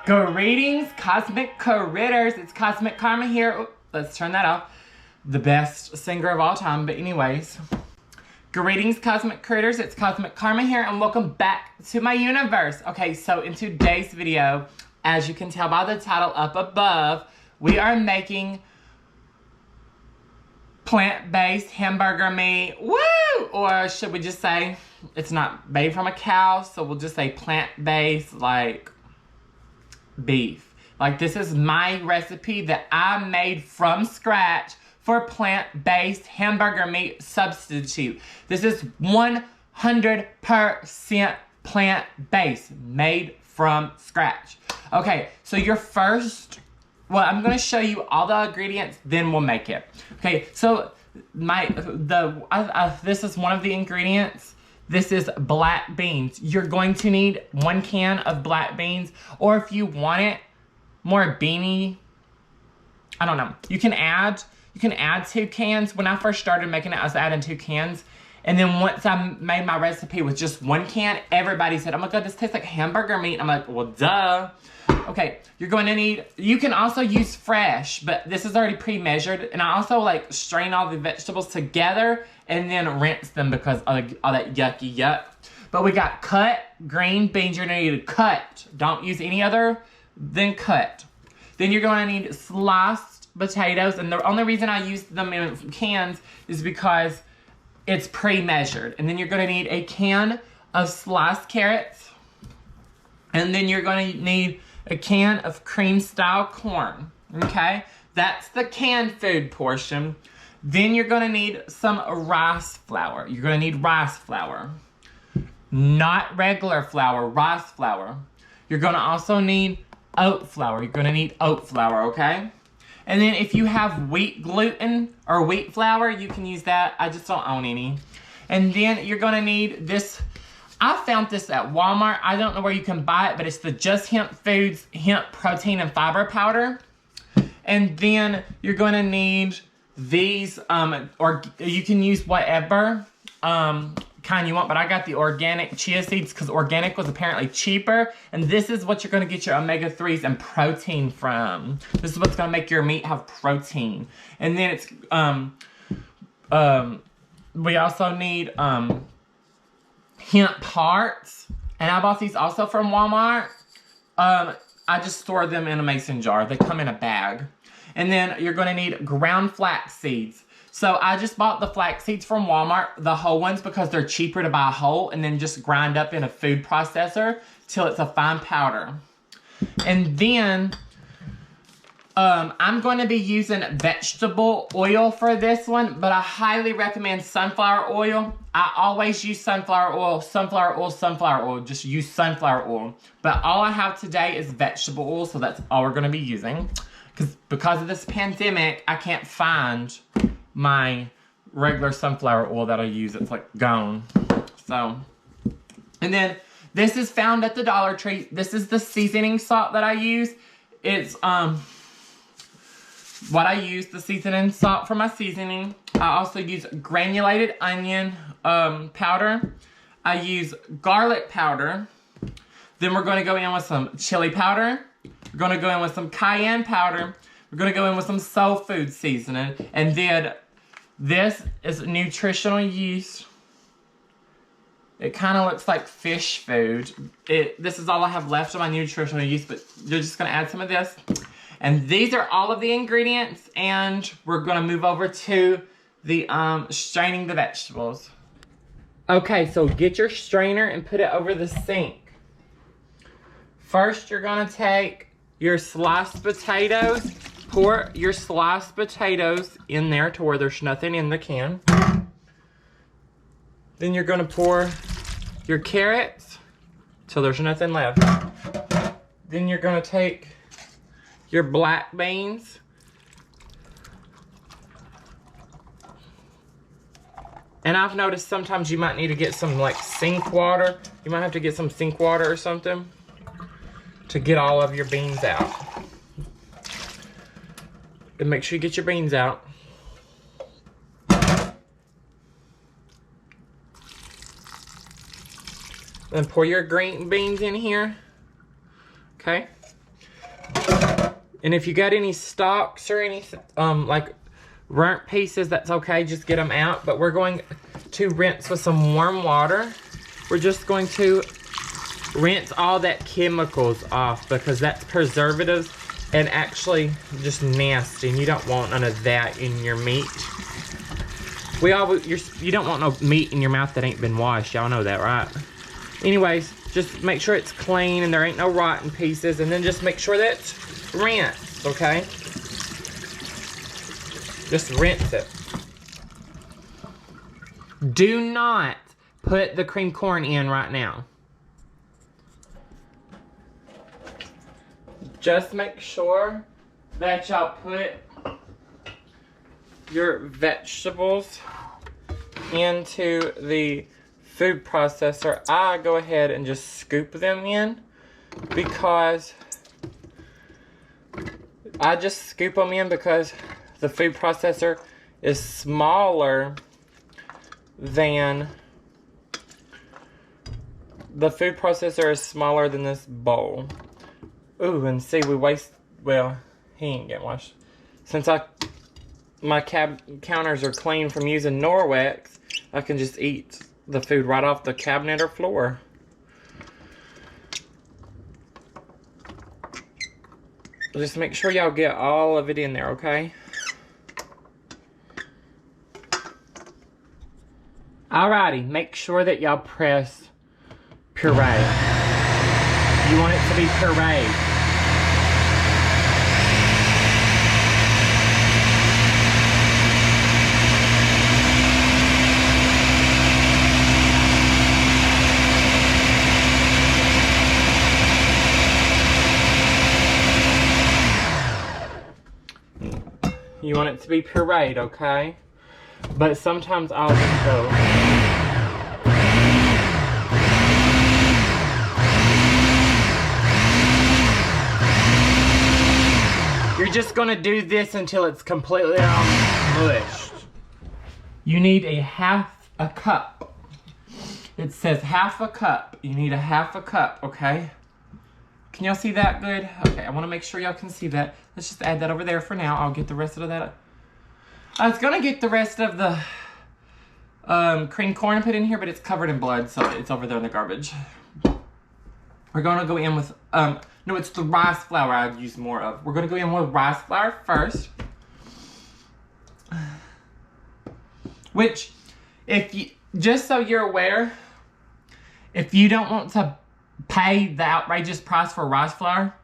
Greetings, Kosmic Kritterz. It's Kosmic Karma here. Oops, let's turn that off. The best singer of all time, but anyways. Greetings, Kosmic Kritterz. It's Kosmic Karma here, and welcome back to my universe. Okay, so in today's video, as you can tell by the title up above, we are making plant-based hamburger meat. Woo! Or should we just say, it's not made from a cow, so we'll just say plant-based, like beef. Like, this is my recipe that I made from scratch for plant-based hamburger meat substitute. This is 100% plant-based, made from scratch. Okay, so your first, well, I'm gonna show you all the ingredients, then we'll make it. Okay, so this is one of the ingredients. This is black beans. You're going to need 1 can of black beans, or if you want it more beany, I don't know. You can add 2 cans. When I first started making it, I was adding 2 cans. And then once I made my recipe with just 1 can, everybody said, oh my God, this tastes like hamburger meat. I'm like, well, duh. Okay, you're going to need, you can also use fresh, but this is already pre-measured. And I also like strain all the vegetables together and then rinse them because of all that yucky yuck. But we got cut green beans. You're going to need to cut. Don't use any other than cut. Then you're going to need sliced potatoes. And the only reason I use them in cans is because it's pre-measured. And then you're going to need a can of sliced carrots. And then you're going to need a can of cream-style corn. Okay? That's the canned food portion. Then you're going to need some rice flour. You're going to need rice flour. Not regular flour, rice flour. You're going to also need oat flour. You're going to need oat flour, okay? And then if you have wheat gluten or wheat flour, you can use that. I just don't own any. And then you're going to need this. I found this at Walmart. I don't know where you can buy it, but it's the Just Hemp Foods Hemp Protein and Fiber Powder. And then you're going to need these, or you can use whatever kind you want, but I got the organic chia seeds because organic was apparently cheaper. And this is what you're going to get your omega-3s and protein from. This is what's going to make your meat have protein. And then it's, we also need hemp hearts. And I bought these also from Walmart. I just store them in a mason jar. They come in a bag. And then you're going to need ground flax seeds. So I just bought the flax seeds from Walmart, the whole ones, because they're cheaper to buy whole and then just grind up in a food processor till it's a fine powder. And then I'm going to be using vegetable oil for this one, but I highly recommend sunflower oil. I always use sunflower oil, just use sunflower oil. But all I have today is vegetable oil, so that's all we're going to be using. Because of this pandemic, I can't find my regular sunflower oil that I use. It's like gone. So, and then this is found at the Dollar Tree. This is the seasoning salt that I use. It's what I use, the seasoning salt for my seasoning. I also use granulated onion powder. I use garlic powder. Then we're going to go in with some chili powder. We're going to go in with some cayenne powder. We're going to go in with some soul food seasoning. And then this is nutritional yeast. It kind of looks like fish food. This is all I have left of my nutritional yeast, but you're just going to add some of this. And these are all of the ingredients. And we're going to move over to the straining the vegetables. Okay, so get your strainer and put it over the sink. First, you're going to take your sliced potatoes. Pour your sliced potatoes in there to where there's nothing in the can. Then you're going to pour your carrots till there's nothing left. Then you're going to take your black beans. And I've noticed sometimes you might need to get some like sink water. You might have to get some sink water or something to get all of your beans out. And make sure you get your beans out. Then pour your green beans in here. Okay. And if you got any stalks or any like burnt pieces, that's okay, just get them out. But we're going to rinse with some warm water. We're just going to rinse all that chemicals off because that's preservatives and actually just nasty, and you don't want none of that in your meat. You don't want no meat in your mouth that ain't been washed. Y'all know that, right? Anyways, just make sure it's clean and there ain't no rotten pieces, and then just make sure that it's rinsed, okay? Just rinse it. Do not put the cream corn in right now. Just make sure that y'all put your vegetables into the food processor. I go ahead and just scoop them in because the food processor is smaller than this bowl. Ooh, and see, well, he ain't getting washed. Since my counters are clean from using Norwex, I can just eat the food right off the cabinet or floor. Just make sure y'all get all of it in there, okay? Alrighty, make sure that y'all press puree. You want it to be pureed. You want it to be pureed, okay? But sometimes I'll just go. You're just gonna do this until it's completely mushed. You need a half a cup. It says half a cup. You need a half a cup, okay? Can y'all see that good? Okay, I want to make sure y'all can see that. Let's just add that over there for now. I'll get the rest of that. I was going to get the rest of the cream corn put in here, but it's covered in blood, so it's over there in the garbage. We're going to go in with, no, it's the rice flour I'd use more of. We're going to go in with rice flour first. Which, just so you're aware, if you don't want to pay the outrageous price for rice flour,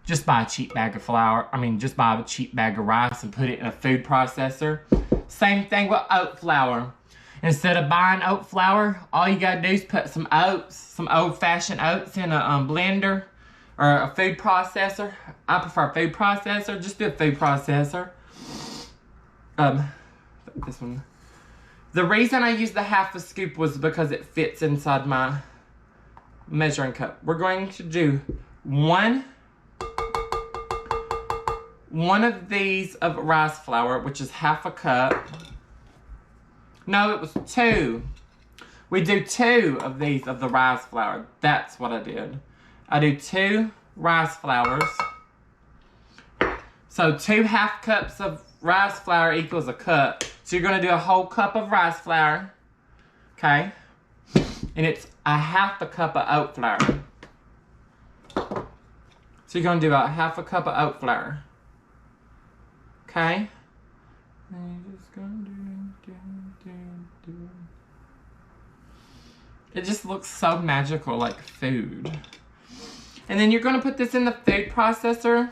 just buy a cheap bag of flour. Just buy a cheap bag of rice and put it in a food processor. Same thing with oat flour. Instead of buying oat flour, all you gotta do is put some oats, some old-fashioned oats in a blender or a food processor. I prefer food processor. Just do a food processor. This one. The reason I used the half a scoop was because it fits inside my measuring cup. We're going to do one of these of rice flour, which is half a cup. No, it was 2. We do 2 of these of the rice flour. That's what I did. I do 2 rice flours. So 2 half cups of rice flour equals a cup. So you're going to do a whole cup of rice flour. Okay? And it's a half a cup of oat flour. So you're going to do about half a cup of oat flour. Okay? And you're just going to do. It just looks so magical, like food. And then you're going to put this in the food processor.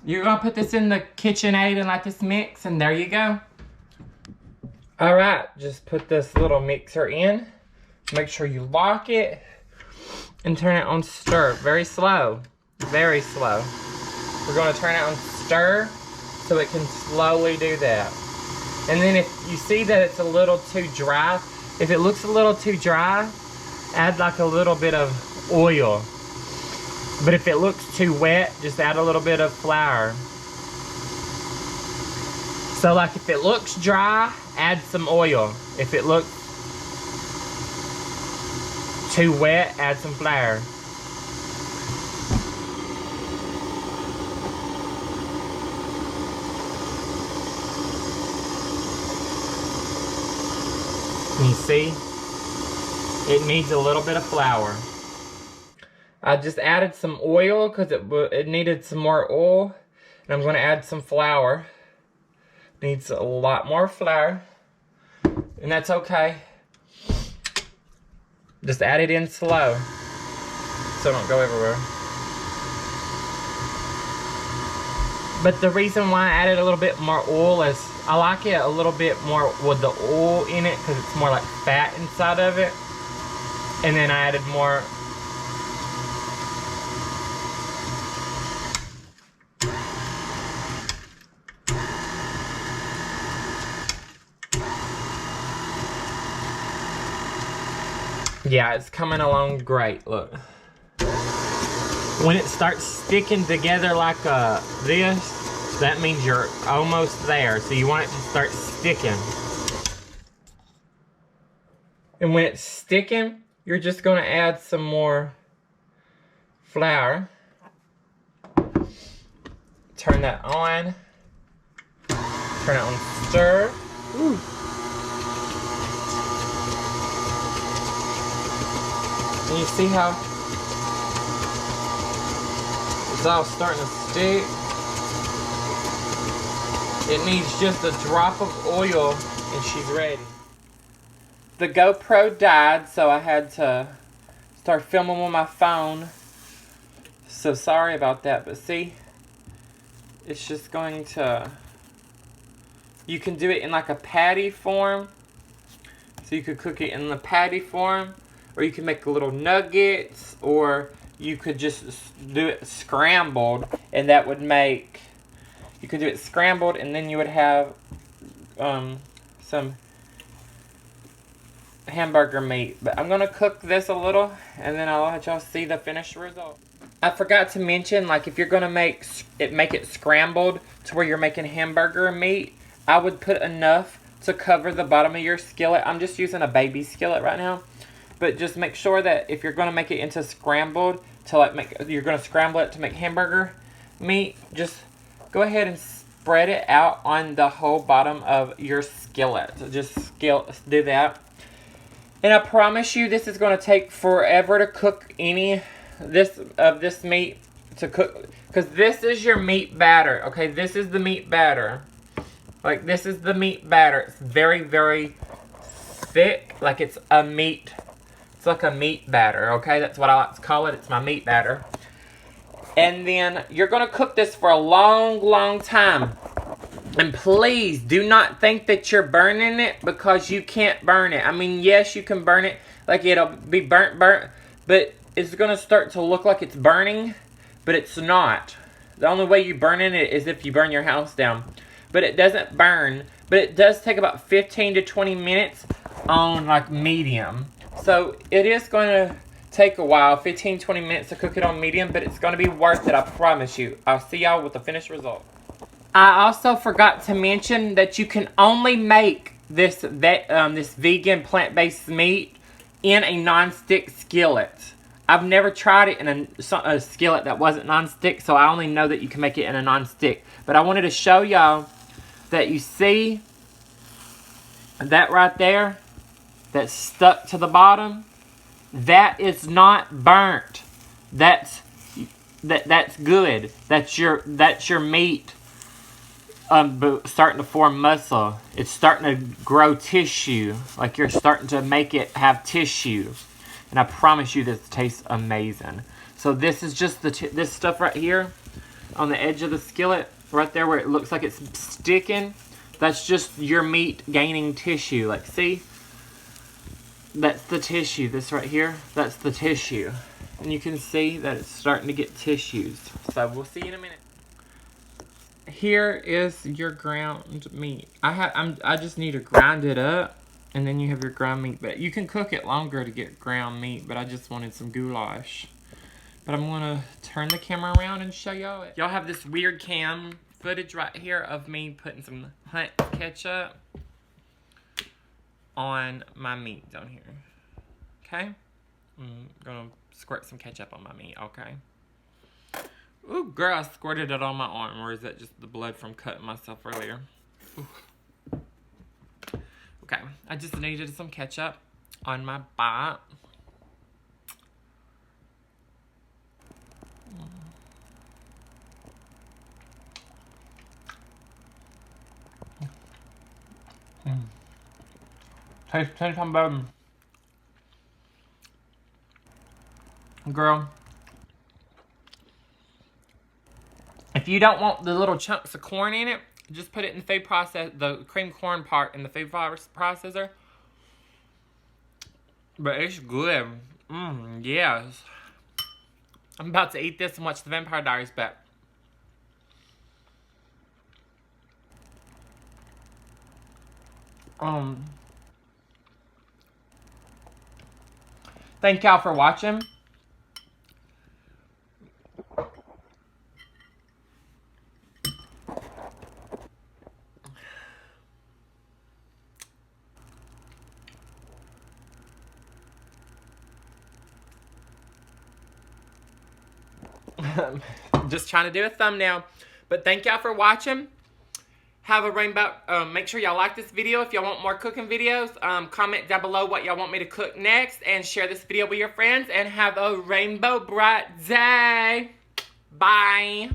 You're going to put this in the KitchenAid and let this mix, and there you go. Alright, just put this little mixer in. Make sure you lock it and turn it on stir. Very slow. Very slow. We're going to turn it on stir so it can slowly do that. And then if you see that it's a little too dry, if it looks a little too dry, add like a little bit of oil. But if it looks too wet, just add a little bit of flour. So like if it looks dry, add some oil. If it looks too wet, add some flour. Can you see? It needs a little bit of flour. I just added some oil because it needed some more oil. And I'm going to add some flour. Needs a lot more flour. And that's okay. Just add it in slow so it don't go everywhere. But the reason why I added a little bit more oil is I like it a little bit more with the oil in it because it's more like fat inside of it. And then I added more. Yeah, it's coming along great, look. When it starts sticking together like this, that means you're almost there. So you want it to start sticking. And when it's sticking, you're just going to add some more flour. Turn that on. Turn it on stir. Ooh. And you see how it's all starting to stick? It needs just a drop of oil and she's ready. The GoPro died, so I had to start filming with my phone. So sorry about that, but see, it's just going to, you can do it in like a patty form. So you could cook it in the patty form, or you can make little nuggets, or you could just do it scrambled, and that would make, you could do it scrambled, and then you would have some hamburger meat. But I'm gonna cook this a little and then I'll let y'all see the finished result. I forgot to mention, like, if you're gonna make it scrambled to where you're making hamburger meat, I would put enough to cover the bottom of your skillet. I'm just using a baby skillet right now, but just make sure that if you're gonna make it into scrambled to like you're gonna scramble it to make hamburger meat, just go ahead and spread it out on the whole bottom of your skillet. So just do that. And I promise you, this is going to take forever to cook this meat to cook, because this is your meat batter. Okay, this is the meat batter. Like, this is the meat batter. It's very, very thick. Like, it's a meat. It's like a meat batter. Okay, that's what I like to call it. It's my meat batter. And then you're going to cook this for a long, long time. And please do not think that you're burning it, because you can't burn it. I mean, yes, you can burn it. Like, it'll be burnt. But it's going to start to look like it's burning. But it's not. The only way you burn it is if you burn your house down. But it doesn't burn. But it does take about 15 to 20 minutes on, like, medium. So it is going to take a while, 15, 20 minutes to cook it on medium. But it's going to be worth it, I promise you. I'll see y'all with the finished result. I also forgot to mention that you can only make this vegan plant-based meat in a non-stick skillet. I've never tried it in a skillet that wasn't non-stick, so I only know that you can make it in a non-stick. But I wanted to show y'all that you see that right there that's stuck to the bottom. That is not burnt. That's good. That's your meat. Starting to form muscle. It's starting to grow tissue. Like, you're starting to make it have tissue. And I promise you, this tastes amazing. So this is just this stuff right here on the edge of the skillet, right there where it looks like it's sticking. That's just your meat gaining tissue. Like, see? That's the tissue. This right here, that's the tissue. And you can see that it's starting to get tissues. So we'll see you in a minute. Here is your ground meat. I just need to grind it up, and then you have your ground meat. But you can cook it longer to get ground meat, but I just wanted some goulash. But I'm gonna turn the camera around and show y'all it. Y'all have this weird cam footage right here of me putting some Hunt ketchup on my meat down here. Okay? I'm gonna squirt some ketchup on my meat, okay? Ooh, girl, I squirted it on my arm. Or is that just the blood from cutting myself earlier? Ooh. Okay, I just needed some ketchup on my bite. Taste something better. Girl, if you don't want the little chunks of corn in it, just put it in the cream corn part in the food processor. But it's good. Yes. I'm about to eat this and watch the Vampire Diaries back. Thank y'all for watching. Just trying to do a thumbnail. But thank y'all for watching. Have a rainbow. Make sure y'all like this video. If y'all want more cooking videos, comment down below what y'all want me to cook next. And share this video with your friends. And have a rainbow bright day. Bye.